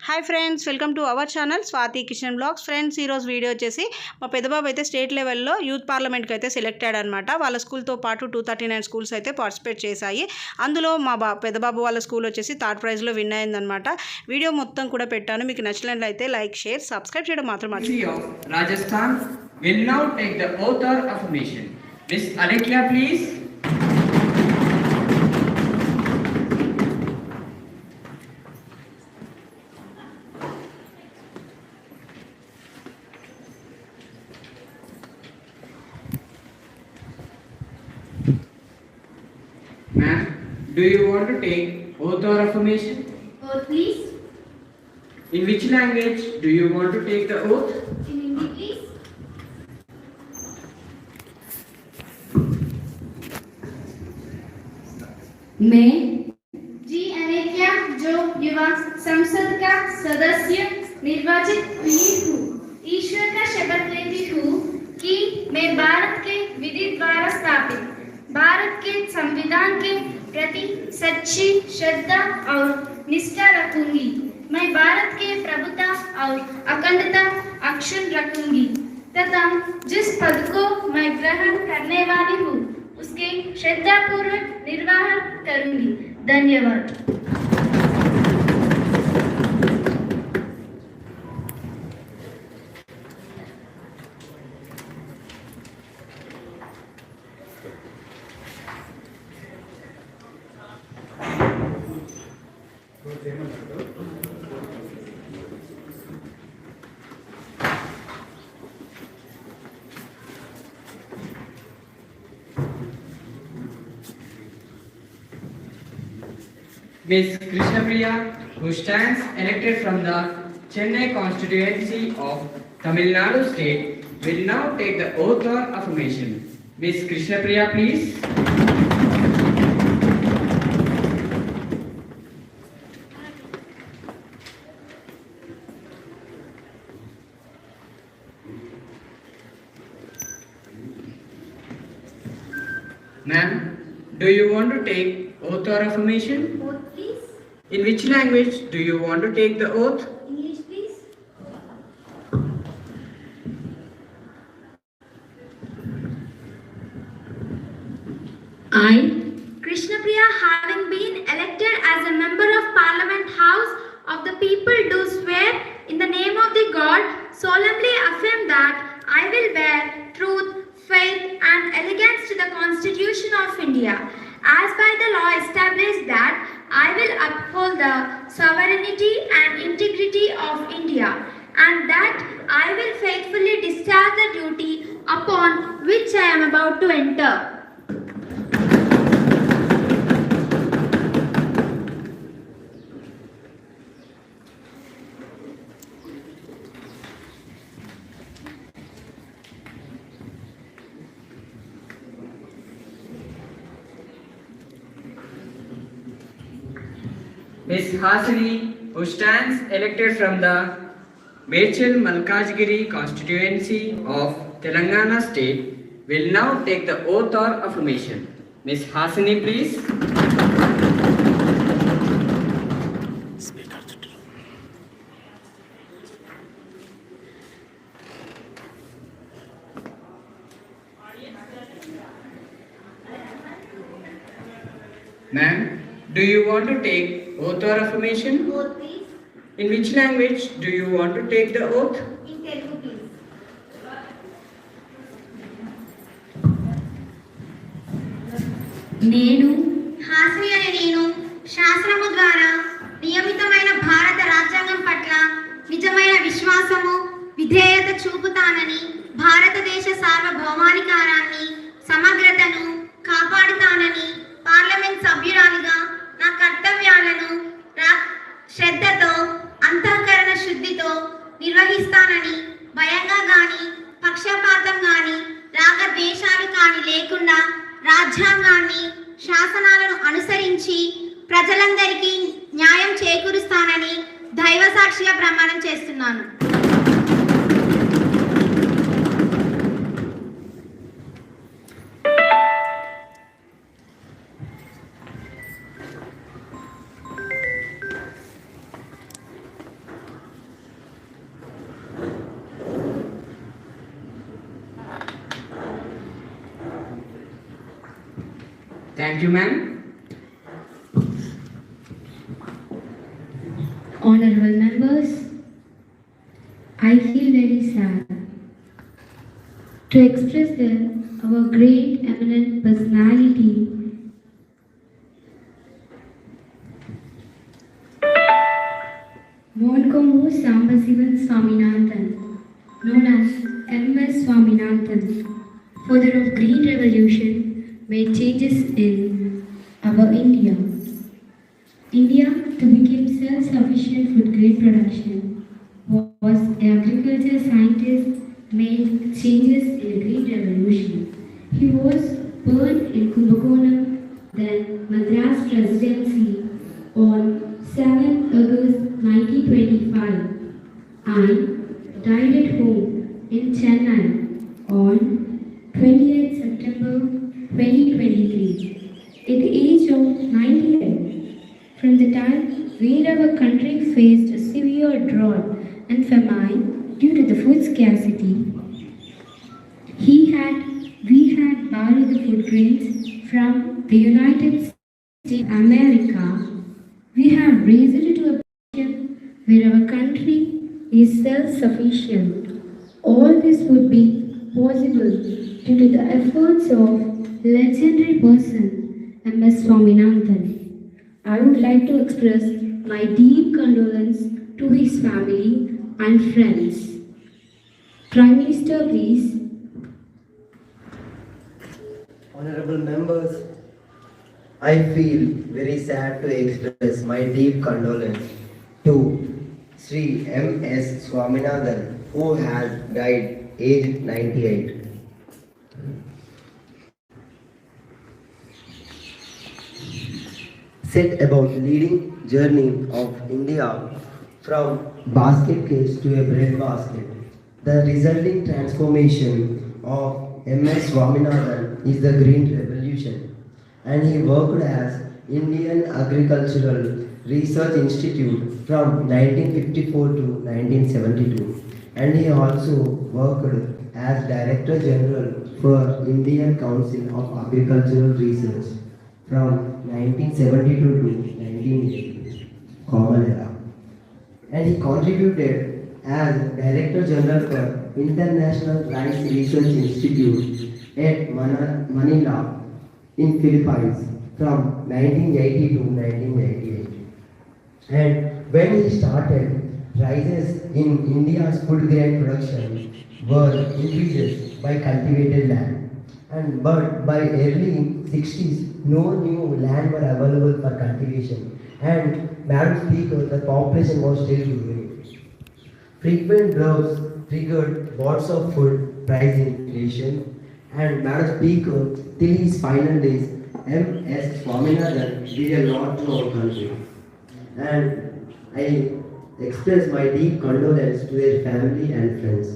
Hi friends, welcome to our channel Swathi kitchen blogs. Friends, ఈరోజు video వచ్చేసి మా పెద్దబాబు అయితే స్టేట్ లెవెల్లో యూత్ పార్లమెంట్కి అయితే సెలెక్ట్ అయ్యాడనమాట. వాళ్ళ స్కూల్తో పాటు 239 స్కూల్స్ అయితే పార్టిసిపేట్ చేశాయి. అందులో మా పెద్దబాబు వాళ్ళ స్కూల్ వచ్చేసి థర్డ్ ప్రైజ్లో విన్ అయిందనమాట. వీడియో మొత్తం కూడా పెట్టాను. మీకు నచ్చినట్లయితే లైక్, షేర్, సబ్స్క్రైబ్ చేయడం మాత్రం మర్చిపోకండి. Rajasthan will now take the oath or affirmation. Miss Alekia, please. Ma'am, do you want to take oath or affirmation? Oath, please. In which language do you want to take the oath? In Hindi, please. मैं जी अनेक्या जो युवा संसद का सदस्य निर्वाचित हुई हूँ, ईश्वर का शपथ लेती हूँ कि मैं भारत के विधि द्वारा स्थापित भारत के संविधान के प्रति सच्ची श्रद्धा और निष्ठा रखूंगी। मैं भारत के प्रभुता और अखंडता अक्षुण्ण रखूंगी तथा जिस पद को मैं ग्रहण करने वाली हूँ उसके श्रद्धापूर्वक निर्वाह करूंगी। धन्यवाद। Miss Krishnapriya, who stands elected from the Chennai constituency of Tamil Nadu state, will now take the oath or affirmation. Miss Krishnapriya, please. Ma'am, do you want to take oath or affirmation? Oath, please. In which language do you want to take the oath? English, please. I, Krishnapriya, having been elected as a member of Parliament House of the people, do swear in the name of the God, solemnly affirm that I will bear truth, faith and allegiance to the Constitution of India, as by the law established, that I will uphold the sovereignty and integrity of India, and that I will faithfully discharge the duty upon which I am about to enter. Miss Hasini, who stands elected from the Mechal Malkajgiri constituency of Telangana state, will now take the oath or affirmation. Miss Hasini, please. Ma'am, do you want to take oath or affirmation? Oath, please. In which language do you want to take the oath? In Telugu, please. నేను హాసిని అనే నేను శాస్త్రము ద్వారా నియమితమైన భారత రాజ్యాంగం పట్ల నిజమైన విశ్వాసము విధేయత చూపుతానని, భారతదేశ సార్వభౌమాధికారాన్ని సమగ్రతను కాపాడుతానని, పార్లమెంట్ సభ్యురాలిగా నా కర్తవ్యాలను శ్రద్ధతో అంతఃకరణ శుద్ధితో నిర్వహిస్తానని, భయంగా గాని పక్షపాతం గాని రాగద్వేషాలు కాని లేకుండా రాజ్యాంగాన్ని శాసనాలను అనుసరించి ప్రజలందరికీ న్యాయం చేకూరుస్తానని దైవ సాక్షిగా ప్రమాణం చేస్తున్నాను. Thank you, ma'am. Honorable members, I feel very sad to express that our great eminent personality, Monkomu Sambasivan Swaminathan, known as M.S. Swaminathan, father of Green Revolution, made changes in our India. India, to become self-sufficient food grain production, was agriculture scientist made changes in the Green Revolution. He was born in Kumbakonam, then Madras Presidency on 7 August 1925 and died at home in Chennai on 28 September 2023 at the age of 98. From the time when our country faced a severe drought and famine due to the food scarcity, we had borrowed the food grains from the United States of America. We have raised it to a position where our country is self-sufficient. All this would be possible due to the efforts of legendary person M.S. Swaminathan. I would like to express my deep condolence to his family and friends. Prime Minister, please. Honorable members, I feel very sad to express my deep condolence to Sri M.S. Swaminathan, who has died aged 98. Set about leading journey of India from basket case to a bread basket. The resulting transformation of M.S. Swaminathan is the Green Revolution, and he worked as Indian Agricultural Research Institute from 1954 to 1972, and he also worked as Director General for Indian Council of Agricultural Research from 1972 to 1980, Common Era. And he contributed as Director General for International Rice Research Institute at Manila in Philippines from 1980 to 1988. And when he started, prices in India's food grain production were increased by cultivated land. But by early 60s, no new land were available for cultivation. And Madam Speaker, the population was still growing. Frequent droughts triggered lots of food price inflation. And Madam Speaker, till his final days, M.S. Swaminathan did a lot to our country. And I express my deep condolence to their family and friends.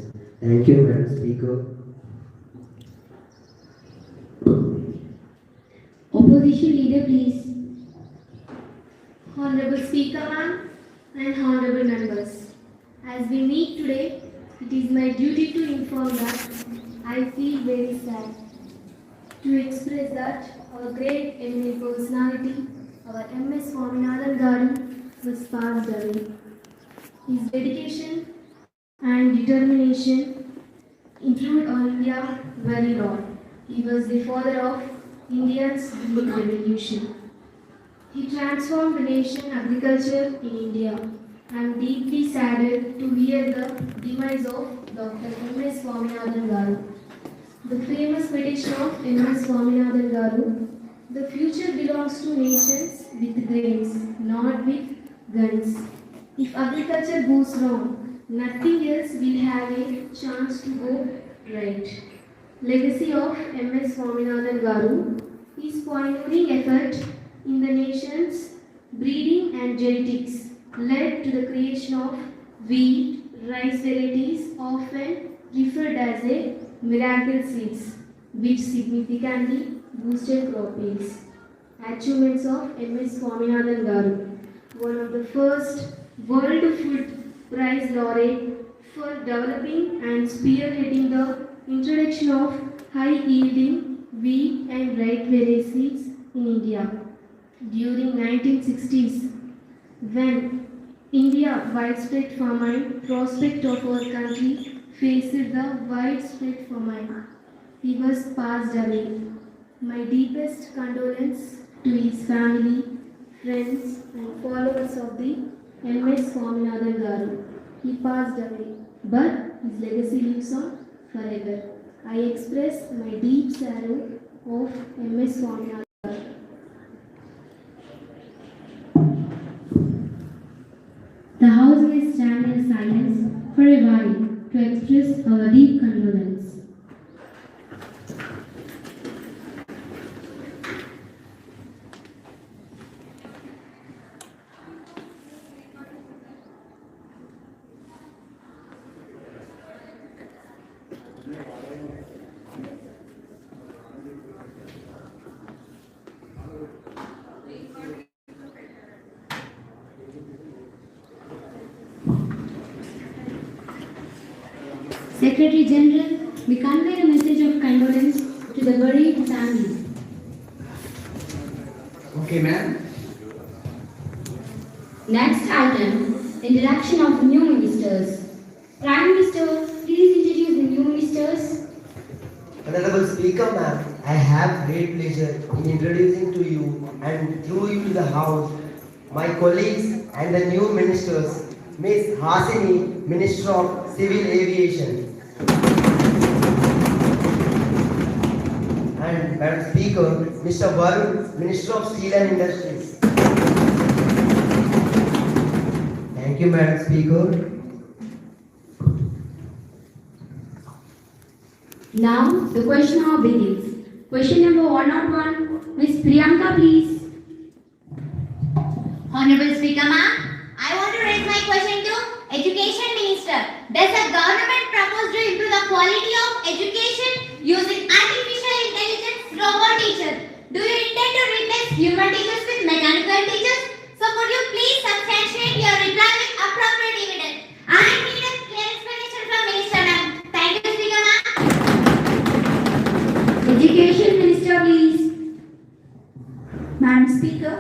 Thank you, Madam Speaker. Opposition leader, please. Honorable Speaker ma'am and honorable members, as we meet today, it is my duty to inform that I feel very sad to express that our great eminent personality, our M.S. Swaminathan Garu, was passed away. His dedication and determination improved our India very lot. He was the father of India's Green Revolution. He transformed the nation agriculture in India. I am deeply saddened to hear the demise of Dr. M.S. Swaminathan Garu. The famous petition of M.S. Swaminathan Garu, the future belongs to nations with grains, not with guns. If agriculture goes wrong, nothing else will have a chance to go right. Legacy of M.S. Swaminathan Garu is pioneering effort in the nation's breeding and genetics led to the creation of wheat, rice varieties often referred as a miracle seeds, which significantly boosted crop yields. Achievements of M.S. Swaminathan Garu, one of the first World Food Prize laureate for developing and spearheading the introduction of high-yielding wheat and rice varieties in India during 1960s when India widespread famine prospect of our country faced the widespread famine. He was passed away. My deepest condolence to his family, friends and followers of the MS Swaminathan Garu. He passed away, but his legacy lives on forever. I express my deep sorrow of MS Swaminathan. The House may stand in silence for a while to express our deep condolence. Secretary General, we convey a message of condolence to the bereaved family. Okay, ma'am. Next item, introduction of new ministers. Prime Minister, please introduce the new ministers. Honorable Speaker, ma'am, I have great pleasure in introducing to you and through you to the House my colleagues and the new ministers, Ms. Hasini, Minister of Civil Aviation, and Madam Speaker, Mr. Varun, Minister of Steel and Industries. Thank you, Madam Speaker. Now the question hour begins. Question number 101, Ms. Priyanka, please. Honorable Speaker, ma'am, I want to raise my question to Education Minister. Does the government propose to improve the quality of education using artificial intelligence robot teachers? Do you intend to replace human teachers with mechanical teachers? So could you please substantiate your reply with appropriate evidence? I need a clear explanation from Minister, ma'am. Thank you, Speaker, ma'am. Education Minister, please. Madam Speaker,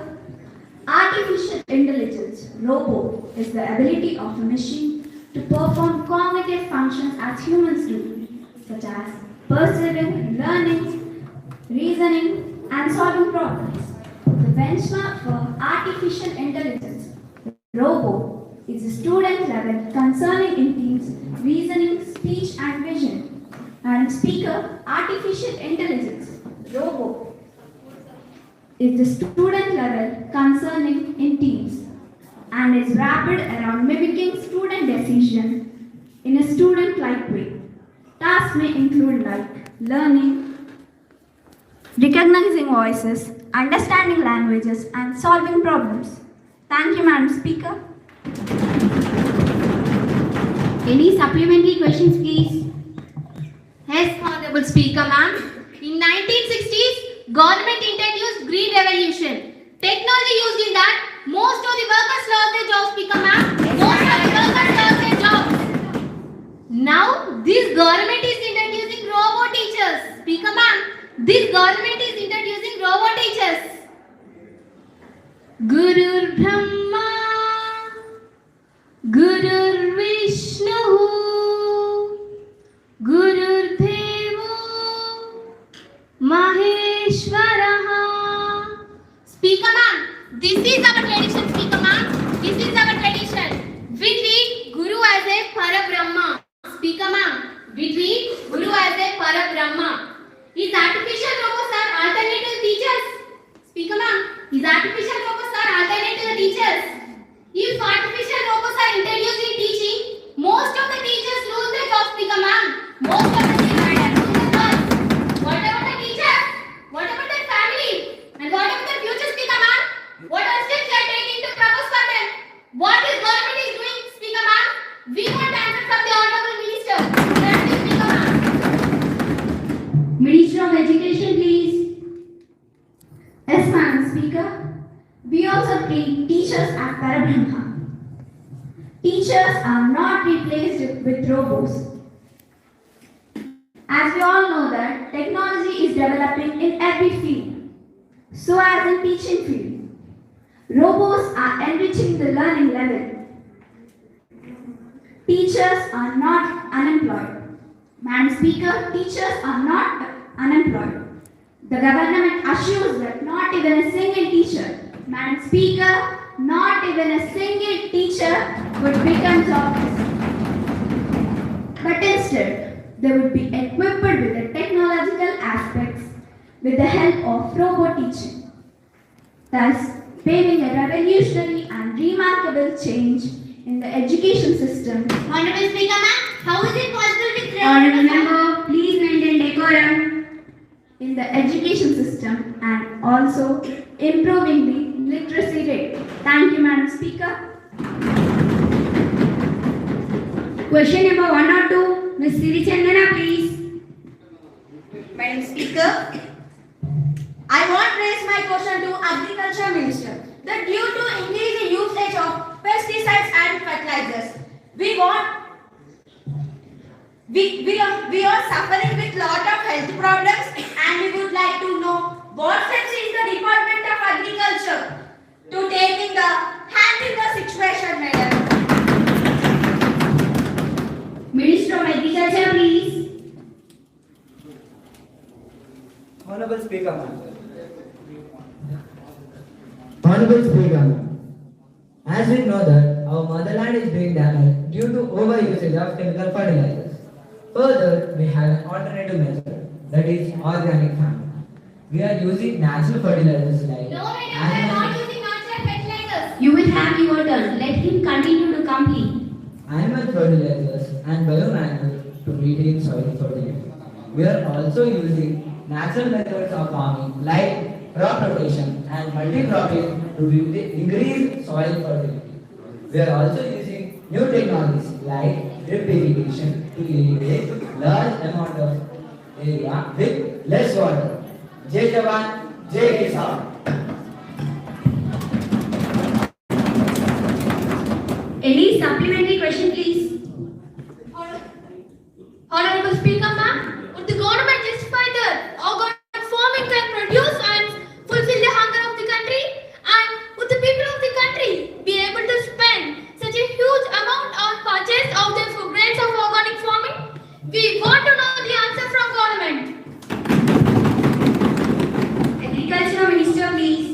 artificial intelligence, robo, is the ability of a machine to perform cognitive functions as humans do, such as perceiving, learning, reasoning, and solving problems. The benchmark for artificial intelligence, robo, is the student level concerning in teams, reasoning, speech, and vision. Madam Speaker, artificial intelligence, robo, is the student level concerning in teams and is rapid around mimicking student decision in a student-like way. Tasks may include like learning, recognizing voices, understanding languages, and solving problems. Thank you, Madam Speaker. Any supplementary questions, please? Yes, Honorable Speaker, ma'am. In 1960s, government introduced Green Revolution. Technology used in that, most of the workers lost their jobs, Speaker, ma'am. Most of the workers lost their jobs. Now, this government is introducing robot teachers. Speaker, ma'am, this government is introducing robot teachers. Gurur Brahma, Gurur Vishnu, Gurur Devo Maheshwaraha. Speaker, ma'am, this is our tradition, Speaker, ma'am. This is our tradition. We treat Guru as a Parabrahma. Speaker, ma'am, we treat Guru as a Parabrahma. Is artificial robots are alternative teachers? Speaker, ma'am, is artificial robots are alternative teachers? If artificial robots are introduced in teaching, most of the teachers lose their jobs, Speaker, ma'am. Most of the teachers lose their jobs. What about the teachers? What about their family? And what about their future, Speaker, ma'am? What are steps you are taking to propose for them? What this government is doing, Speaker, ma'am? We want answers from the Honorable Minister. Thank you, Speaker, ma'am. Minister of Education, please. Yes, Madam Speaker. We also treat teachers as Parabrahma. Teachers are not replaced with robots. As we all know that technology is developing in every field. so as in teaching field. Robots are enriching the learning level. Teachers are not unemployed. Madam Speaker, teachers are not unemployed. The government assures that not even a single teacher, Madam Speaker, not even a single teacher would become jobless. But instead, they would be equipped with the technological aspects with the help of robot teaching, thus paving a revolutionary and remarkable change in the education system. Honorable Speaker, ma'am, how is it possible to create Honorable member, please maintain decorum. In the education system and also improving the literacy rate. Thank you, Madam Speaker. Question number 1 or 2, Ms. Siri Chandana, please. Madam Speaker, I want to raise my question to Agriculture Minister that due to increasing usage of pesticides and fertilizers, we are suffering with lot of health problems, and we would like to know what steps is the Department of Agriculture to take in the handle the situation, madam. Minister of Agriculture, please. Honorable Speaker, ma'am. Honorable Speaker, ma'am. As we know that our motherland is being damaged due to overusage of chemical fertilizers. Further, we have an alternative method, that is organic farming. We are using natural fertilizers like No, madam, we are not using natural fertilizers. You will have your turn. Let him continue to complete. animal fertilizers and biomanual to retain soil fertility. We are also using natural methods of farming like crop rotation and multi-cropping to increase soil fertility. We are also using new technologies like drip irrigation to irrigate large amount of area with less water. Jai Jawan, Jai Kisan. Any supplementary question, please? Honorable Speaker, ma'am, would the government justify that organic farming can produce and fulfill the hunger of the country? And would the people of the country be able to spend such a huge amount on purchase of their food grains of organic farming? We want to know the answer from government. Agriculture Minister, please.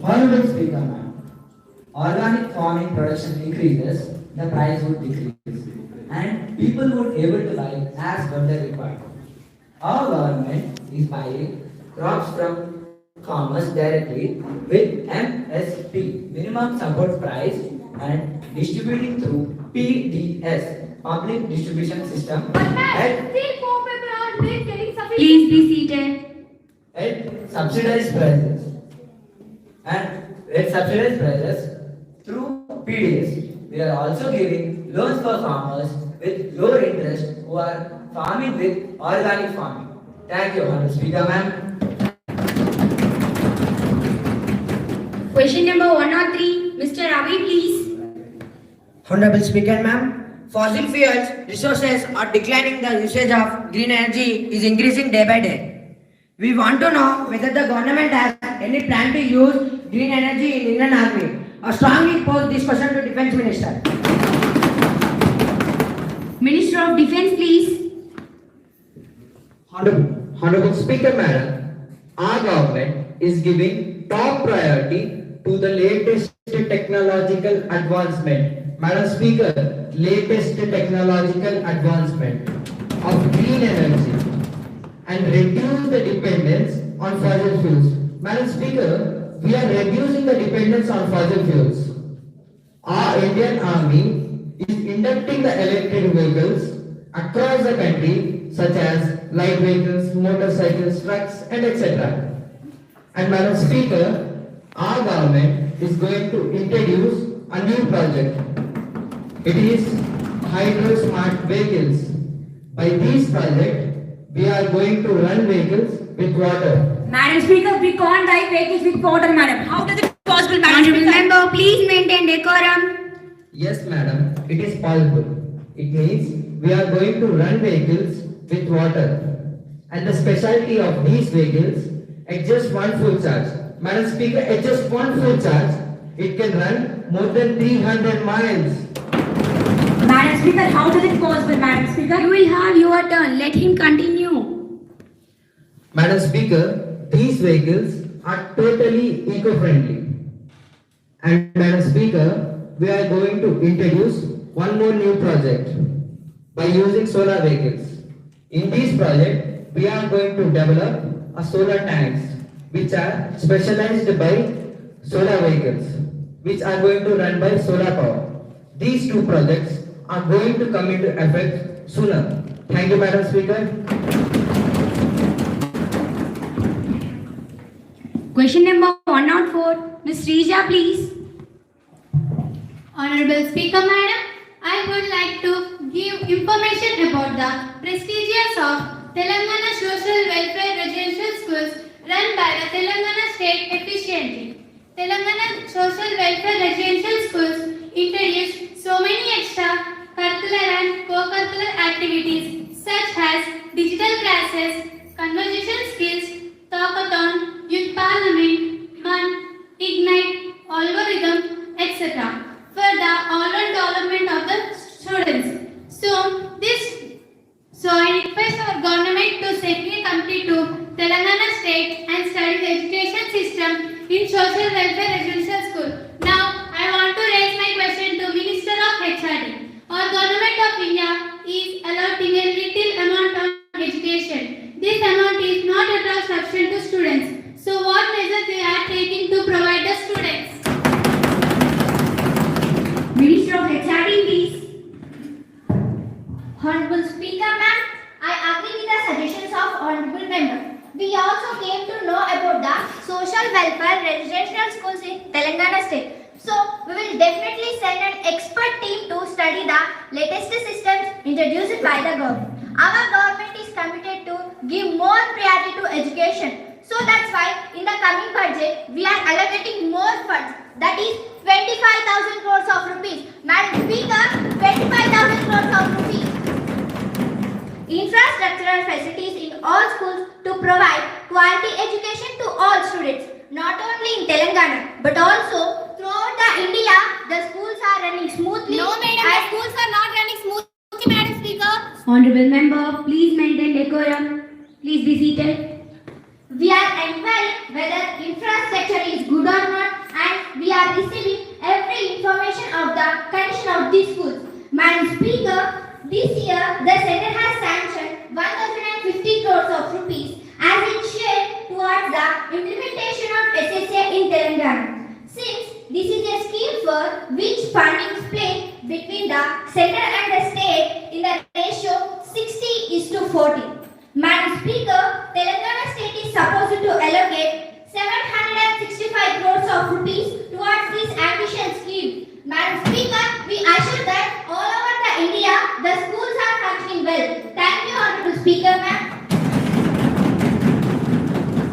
Honorable Speaker, ma'am. Organic farming production increases, the price would decrease, and people would able to buy as what they require. Our government is buying crops from farmers directly with MSP, minimum support price, and distributing through PDS, public distribution system, But ma'am, at, still poor people aren't getting sufficient. Please be seated. at subsidized prices. And at subsidized prices through PDS. We are also giving loans for farmers with lower interest who are farming with organic farming. Thank you, Honorable Speaker, ma'am. Question number 1 or 3, Mr. Ravi, please. Honorable Speaker, ma'am, fossil fuels resources are declining. The usage of green energy is increasing day by day. We want to know whether the government has any plan to use green energy in Indian Army. I strongly pose this question to Defence Minister. Minister of Defence, please. Honorable Speaker, Madam, our government is giving top priority to the latest technological advancement. Madam Speaker, latest technological advancement of green energy and reduce the dependence on fossil fuels. Madam Speaker, we are reducing the dependence on fossil fuels. Our Indian Army is inducting the electric vehicles across the country, such as light vehicles, motorcycles, trucks, and etc. And Madam Speaker, our government is going to introduce a new project. It is Hydro Smart Vehicles. By this project, we are going to run vehicles with water. Madam Speaker, we can't drive vehicles with water, madam. How does it possible, Madam Honorable Speaker? member, please maintain decorum. Yes, madam, it is possible. It means we are going to run vehicles with water. And the specialty of these vehicles, at just one full charge. Madam Speaker, at just one full charge, it can run more than 300 miles. Madam Speaker, how is it possible, Madam Speaker? You will have your turn. Let him continue. Madam Speaker, these vehicles are totally eco-friendly. And Madam Speaker, we are going to introduce one more new project by using solar vehicles. In this project, we are going to develop a solar tanks which are specialized by solar vehicles which are going to run by solar power. These two projects are going to come into effect sooner. Thank you, Madam Speaker. Question number 104. Ms. Rija, please. Honorable Speaker, Madam, I would like to give information about the prestigious of Telangana Social Welfare Residential Schools run by the Telangana State efficiently. Telangana Social Welfare Residential Schools introduced so many extra curricular and co-curricular activities such as digital classes, conversation skills, talkathon, youth parliament, fun, ignite, algorithm, etc. for the all-round development of the students. So I request our government to strictly complete to Telangana State and study the education system in social welfare residential school. Now I want to raise my question to Minister of HRD. Our government of India is allotting a little amount on education. This amount is not at all sufficient to students. So what measures they are taking to provide the students? Minister of HRD, please. Honorable Speaker, ma'am, I agree with the suggestions of Honorable Member. We also came to know about the social welfare residential schools in Telangana State. So, we will definitely send an expert team to study the latest systems introduced by the government. Our government is committed to give more priority to education. So, that's why in the coming budget, we are allocating more funds. That is 25,000 crores of rupees. Madam Speaker, 25,000 crores of rupees. Infrastructural facilities in all schools to provide quality education to all students, not only in Telangana but also throughout the India. The schools are running smoothly. No, madam, the schools are not running smoothly, Madam Speaker. Honorable member, please maintain decorum. Please be seated. We are inquiring whether infrastructure is good or not, and we are receiving every information of the condition of these schools. Madam Speaker, this year the center has sanctioned 1,050 crores of rupees as its share towards the implementation of SSA in Telangana. Since this is a scheme for which funding is split between the center and the state in the ratio 60:40. Madam Speaker, Telangana State is supposed to allocate 765 crores of rupees towards this ambitious scheme. Madam Speaker, we assure that all over the India, the schools are functioning well. Thank you, Honorable Speaker, ma'am.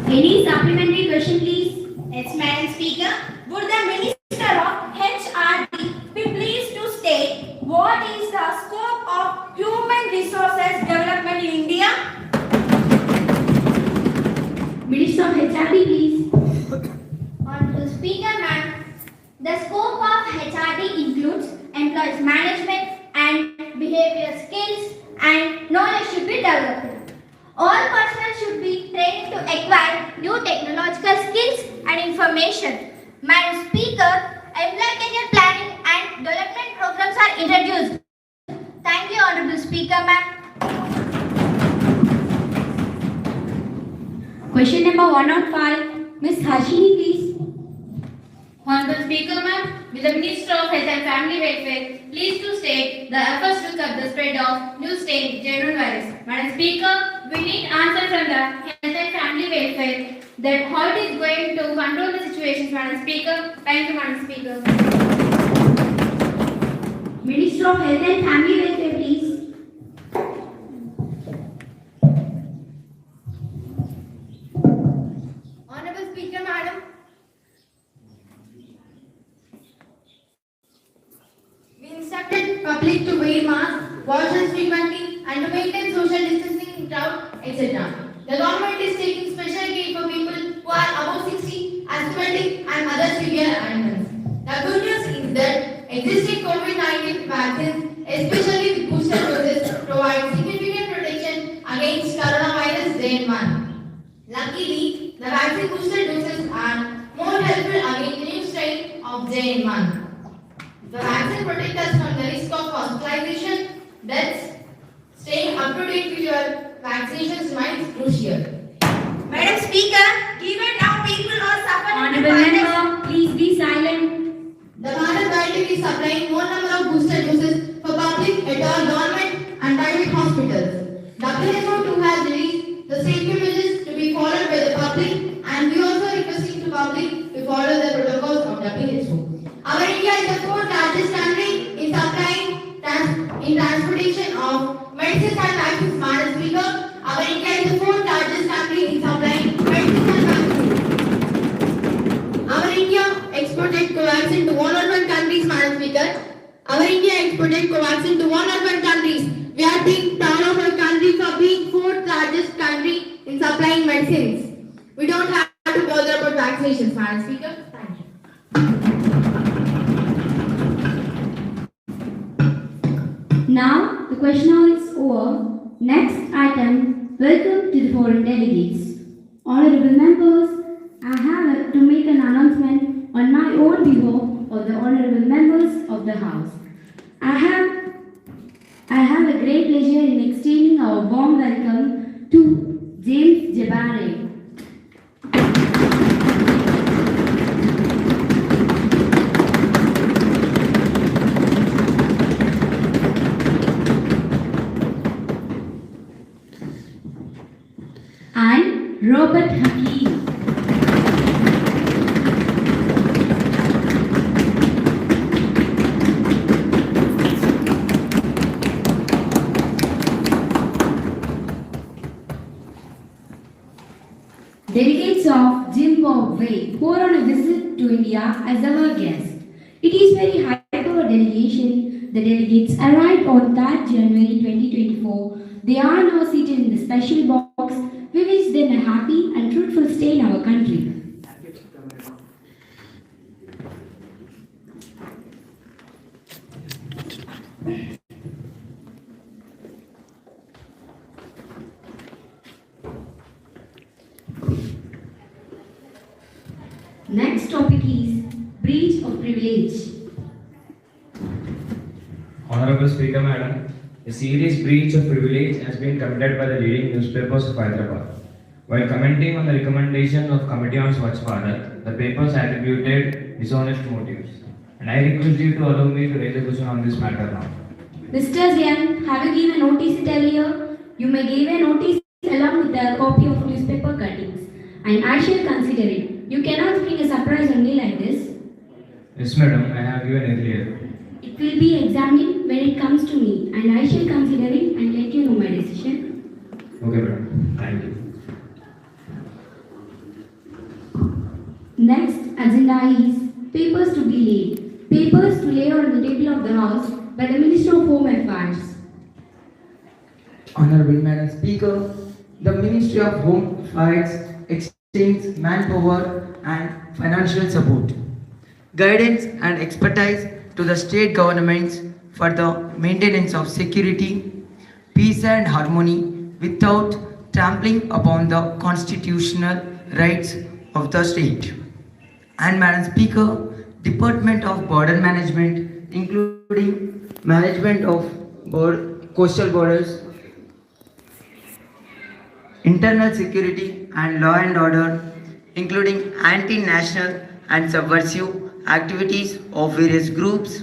Any supplementary question, please? Yes, Madam Speaker. Would the Minister of HRD be pleased to state what is the scope of human resources development in India? Minister of HRD, please. Honorable Speaker, ma'am, the scope of HRD includes employees management and behavior skills, and knowledge should be developed. All personnel should be trained to acquire new technological skills and information. Madam Speaker, employee career planning and development programs are introduced. Thank you, Honorable Speaker, ma'am. Question number 105. Ms. Harshini, please. Honorable Speaker, ma'am, with the Minister of Health and Family Welfare, pleased to state the efforts to curb the spread of new strain genuine virus. Madam Speaker, we need answers from the Health and Family Welfare that how it is going to control the situations, Madam Speaker. Thank you, Madam Speaker. Minister of Health and Family Welfare, please. Honorable Speaker, Madam, we instructed public to wear masks, wash hands frequently, and to maintain social distancing in crowd, etc. The government is taking special care for people who are above 60, asthmatic and other severe ailments. The good news is that existing COVID-19 vaccines, especially with booster doses, provide significant protection against coronavirus JN1. Luckily, the vaccine booster doses are more helpful against the new strain of JN1. The vaccine protects us from the risk of hospitalization, deaths. Staying up to date with your vaccinations remains crucial. Madam Speaker, given now people are suffering Honorable member, please be silent. The Bharat Biotech is supplying more number of booster doses for public at all government and private hospitals. WHO too has released the safety measures to be followed by the public, and we also requesting the public to follow the protocols of WHO. Our India is the fourth largest country in supplying transportation of medicines and vaccines. Madam Speaker, our India is the fourth largest country in supplying medicines and vaccines. Our India exported Covaxin to 101 countries, Madam Speaker. Our India exported Covaxin to 101 countries. We are being proud of our country for being fourth largest country in supplying medicines. We don't have to bother about vaccinations, Madam Speaker. Thank you. Now the question hour is over. Next item, welcome to the foreign delegates. Honorable members, I have to make an announcement on my own behalf of the honorable members of the House. I have a great pleasure in extending our warm welcome to James Jabare. And Robert Hakeem. Delegates of Zimbabwe who are on a visit to India as our guest. It is very high for a delegation. The delegates arrived on 3rd January 2024. They are now seated in the special box. We wish them a happy and fruitful stay in our country. Next topic is breach of privilege. Honorable Speaker Madam, a serious breach of privilege has been committed by the leading newspapers of Hyderabad. While commenting on the recommendation of Committee on Swachh Bharat, the papers attributed dishonest motives. And I request you to allow me to raise a question on this matter now. Mr. Zian, have you given notice it earlier? You may give a notice along with a copy of newspaper cuttings, and I shall consider it. You cannot bring a surprise on me like this. Yes, madam, I have given earlier. It will be examined when it comes to me, and I shall consider it and let you know my decision. Okay, madam. Thank you. Next agenda is papers to be laid. Papers to lay on the table of the House by the Minister of Home Affairs. Honorable Madam Speaker, the Ministry of Home Affairs extends manpower and financial support, guidance and expertise to the state governments for the maintenance of security, peace and harmony without trampling upon the constitutional rights of the state. And Madam Speaker, Department of Border Management, including management of coastal borders, internal security and law and order, including anti-national and subversive activities of various groups,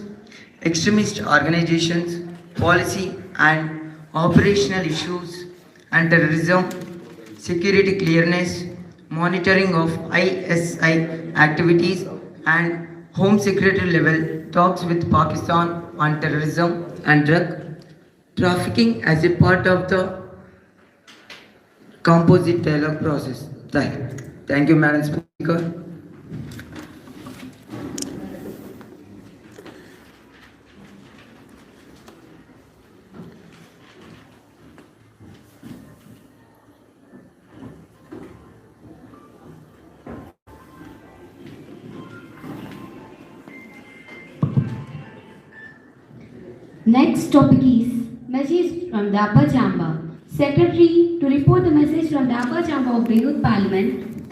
extremist organizations, policy and operational issues, and terrorism, security clearness, monitoring of ISI activities, and Home Secretary level talks with Pakistan on terrorism and drug trafficking as a part of the composite dialogue process. Thank you, Madam Speaker. Next topic is message from the upper chamber. Secretary to report the message from the upper chamber of the Youth Parliament.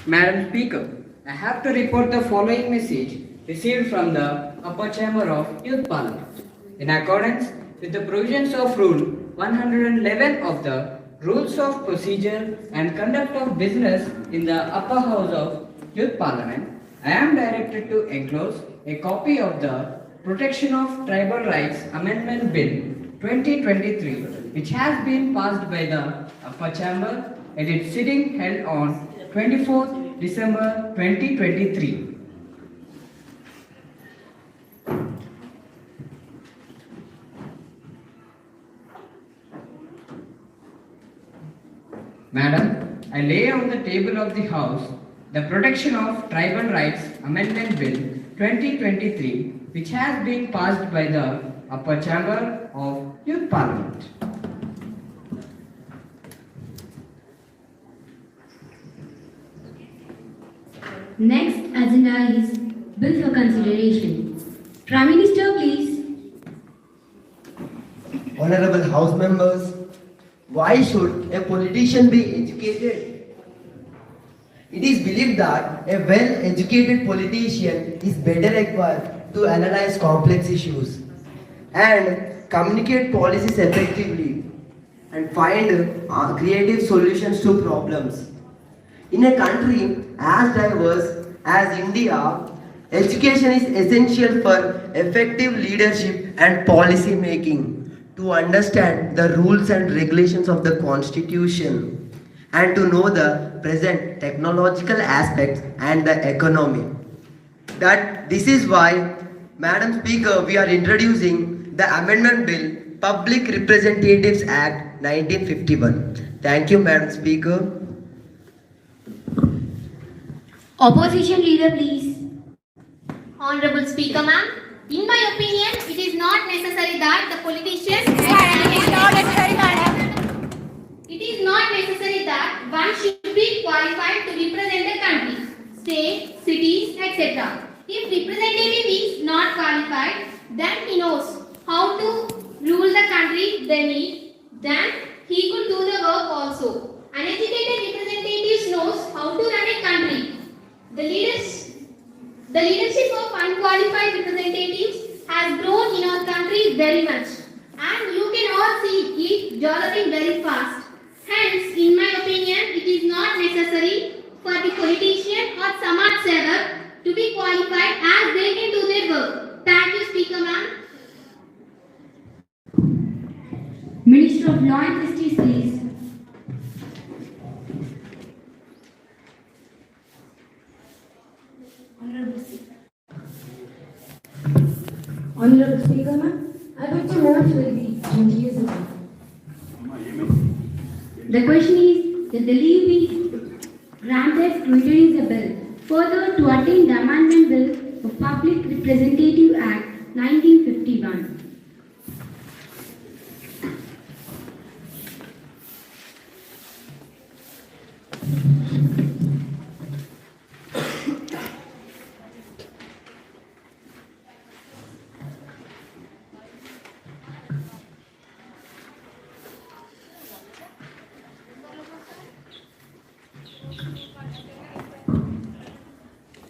Madam Speaker, I have to report the following message received from the upper chamber of Youth Parliament. In accordance with the provisions of Rule 111 of the Rules of Procedure and Conduct of Business in the upper house of Youth Parliament, I am directed to enclose a copy of the Protection of Tribal Rights Amendment Bill 2023, which has been passed by the upper chamber at its sitting held on 24th December 2023. Madam, I lay on the table of the House the Protection of Tribal Rights Amendment Bill 2023, which has been passed by the upper chamber of Youth Parliament. Next agenda is bill for consideration. Prime Minister, please. Honorable House members, why should a politician be educated? It is believed that a well-educated politician is better equipped to analyze complex issues and communicate policies effectively and find creative solutions to problems. In a country as diverse as India, education is essential for effective leadership and policy making. To understand the rules and regulations of the Constitution and to know the present technological aspects and the economy. This is why, Madam Speaker, we are introducing the Amendment Bill, Public Representatives Act 1951. Thank you, Madam Speaker. Opposition leader, please. Honorable Speaker, ma'am, in my opinion, it is not necessary that the politicians It is not necessary that one should be qualified to represent the country, state, cities, etc. If representative is not qualified, then he knows how to rule the country they need, then he could do the work also. Uneducated representatives knows how to run a country. The leadership of unqualified representatives has grown in our country very much, and you can all see it developing very fast. Hence, in my opinion, it is not necessary for the politician or Samaj Sevak to be qualified as they can do their work. Thank you, Speaker ma'am. Minister of Law and Justice, please. Honorable Speaker, ma'am, I beg to move for the 20 years ago. The question is that the leave be granted to introduce a bill. Further, to attain the Amendment Bill of Public Representative Act 1951.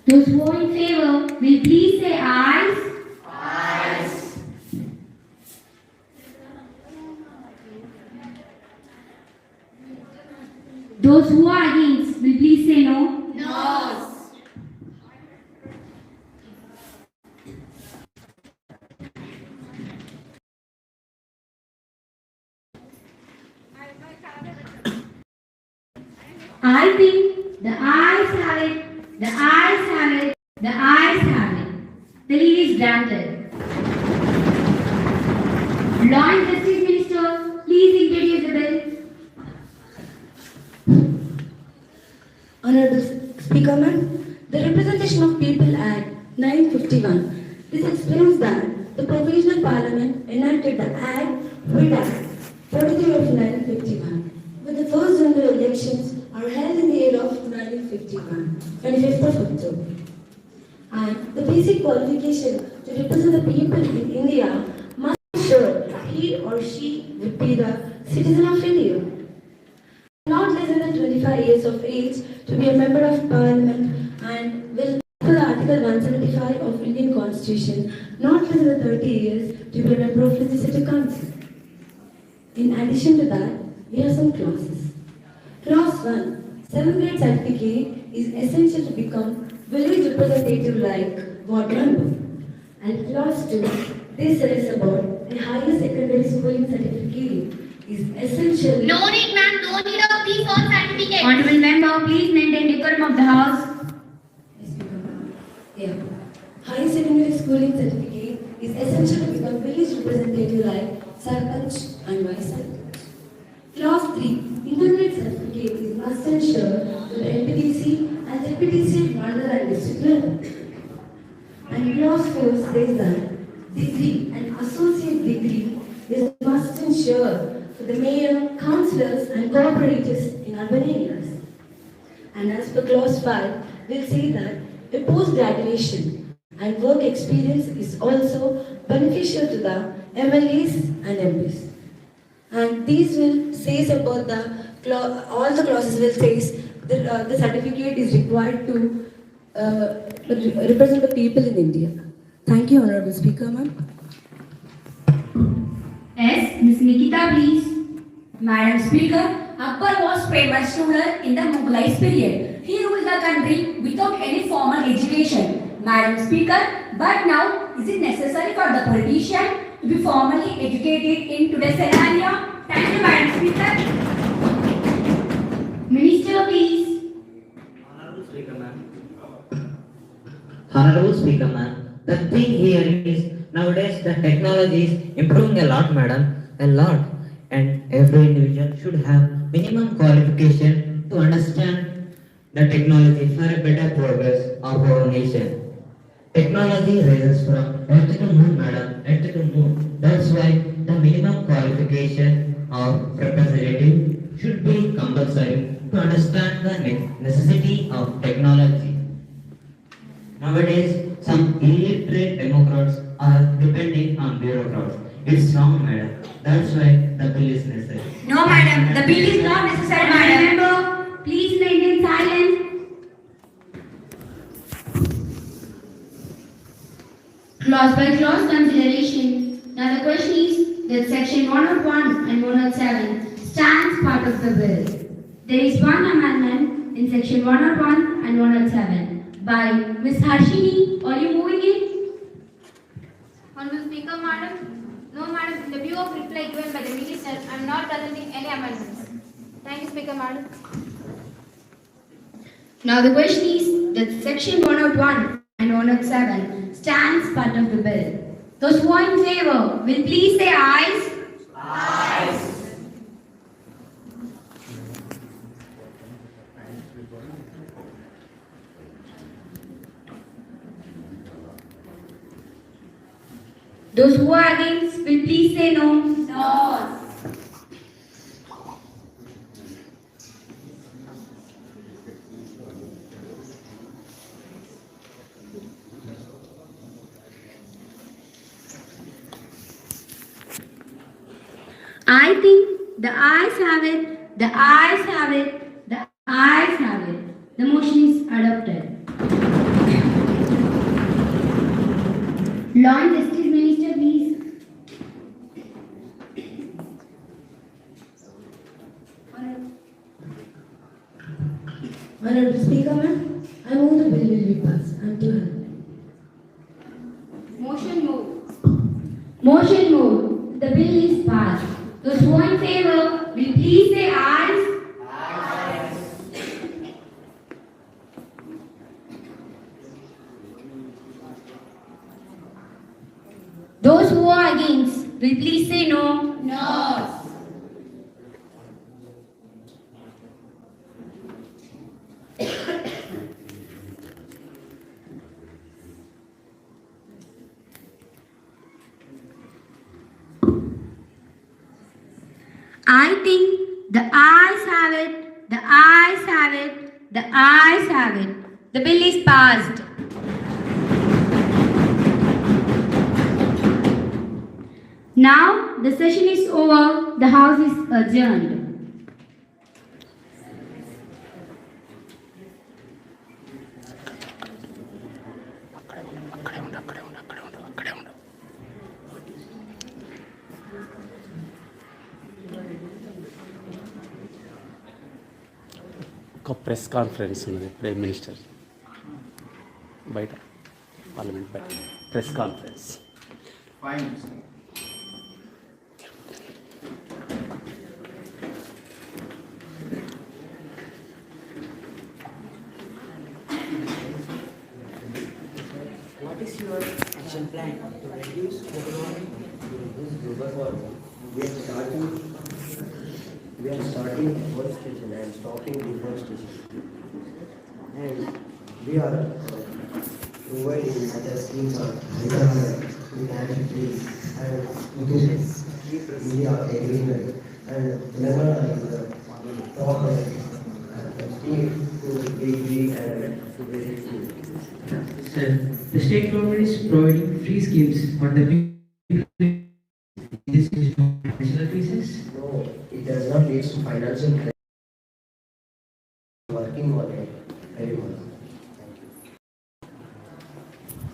Those who are in favor will please say ayes. Ayes. Those who are against will please say no. No. I think the ayes have it. The ayes have it. The ayes have it. The leave is granted. Law and Justice Minister, please introduce the bill. Honorable Speaker, ma'am, the Representation of People Act 951. This explains that the Provisional Parliament enacted the Act with Act 43 of 1951. But the first general elections are held in the year of 1951, 25th of October. And the basic qualification to represent the people in India must ensure he or she would be the citizen of India. Not less than 25 years of age to be a member of parliament and will follow Article 175 of Indian Constitution, not less than 30 years to be a member of Legislative Council. In addition to that, we have some clauses. Clause 1. 7th grade certificate is essential to become village representative like ward member. And clause 2. This says about the higher secondary schooling certificate is essential. No need, ma'am. No need of these all certificates. Honorable member, please maintain decorum of the house. Yeah. Higher secondary schooling certificate is essential to become village representative like Sarpanch and Vice Sarpanch. Clause 3. Intermediate certificate is must ensure to the NPTC and ZPTC at mandal and district level. And clause 4 says that degree and associate degree is must ensure for the mayor, councillors and cooperators in urban areas. And as per clause 5, we'll say that a post-graduation and work experience is also beneficial to the MLAs and MPs. And these will say about all the clauses will say the certificate is required to represent the people in India. Thank you, Honorable Speaker, ma'am. Yes, Ms. Nikita, please. Madam Speaker, Akbar was famous ruler in the Mughlai period. He ruled the country without any formal education. Madam Speaker, but now is it necessary for the politician to be formally educated in today's scenario? Thank you, Madam Speaker. Minister, please. Honorable Speaker, ma'am. Honorable Speaker, ma'am. The thing here is nowadays the technology is improving a lot, madam, a lot. And every individual should have minimum qualification to understand the technology for a better progress of our nation. Technology raises from earth to moon, madam, earth to moon. That's why the minimum qualification of representative should be compulsory to understand the necessity of technology. Nowadays, some illiterate democrats are depending on bureaucrats. It's wrong, madam. That's why the bill is necessary. No, madam, the bill is not necessary, madam. Member, please maintain silence. Clause by clause consideration. Now the question is that section 101 and 107 stands part of the bill. There is one amendment in section 101 and 107 by Ms. Harshini. Are you moving it? Honorable Speaker, madam. No, madam. In the view of reply given by the minister, I am not presenting any amendments. Thank you, Speaker, madam. Now the question is that section 101 and 107 stands part of the bill. Those who are in favor will please say ayes. Ayes. Those who are against will please say no. No. I think the ayes have it, the ayes have it, the ayes have it. The motion is adopted. Law and Justice Minister, please. Honorable Speaker, ma'am, I move the bill will be passed. I'm too happy. Motion moved. Motion moved. The bill is passed. Those who are in favor will please say ayes. Those who are against will please say no. No. I think the ayes have it, the ayes have it, the ayes have it. The bill is passed. Now the session is over. The House is adjourned. ఒక press conference ఉన్నది prime minister బయట parliament బయట press conference. What is your action plan to reduce global warming? Global warming. We are starting deforestation and stopping deforestation. And we are providing other schemes on national trees and to keep India a greener and Telangana is the top state to be green and very clean. Sir, the state government is providing free schemes for the people. This is financial crisis. No, it does not lead to financial crisis. Working on it very well.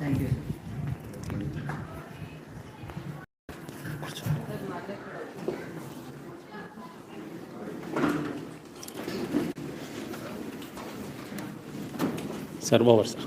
Thank you. సర్వోవర్ sir.